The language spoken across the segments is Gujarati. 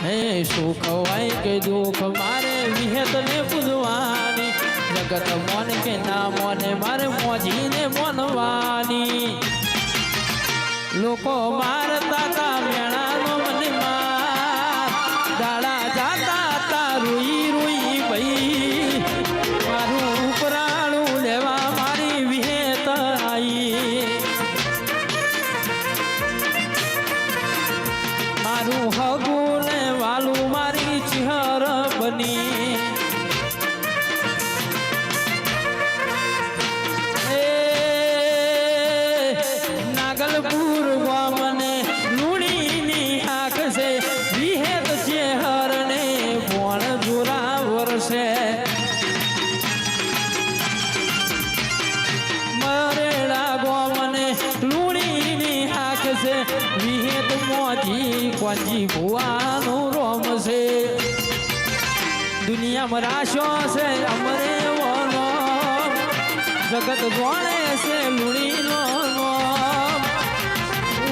હે સુખ હોય કે દુઃખ મારે વિહેતને પૂજવાની જગત મોન કે ના મોને મારે મોજીને મોનવાની લોકો મારતા તા મેણાનો મને માર દાડા જાતા તા રૂઈ રૂઈ ભાઈ મારું ઉપરાણું લેવા મારી વિહેત આવી મારું હગું ને વાલું મારી ચિહર બની નાગલપુર ગામને લુણીની આંખ છે વિહેત છે હરને ભોણ જોરા વરસે મરેડા ગામને લુણીની આંખ છે વિહેત મોજી કોંજી ભુવાનું રોમ છે દુનિયામાં રાશો છે અમરે વનો જગત જોણે છે લુણીનો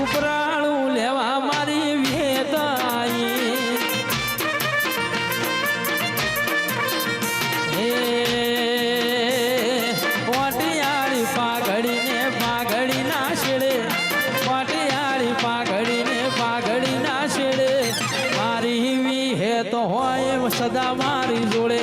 ઉપરાણું લેવા મારી વિહેત આવી હે પોટિયાળી પાઘડીને પાઘડી ના છેડે પોટિયાળી પાઘડીને પાઘડી ના છેડે મારી વિહેત હોય સદા મારી જોડે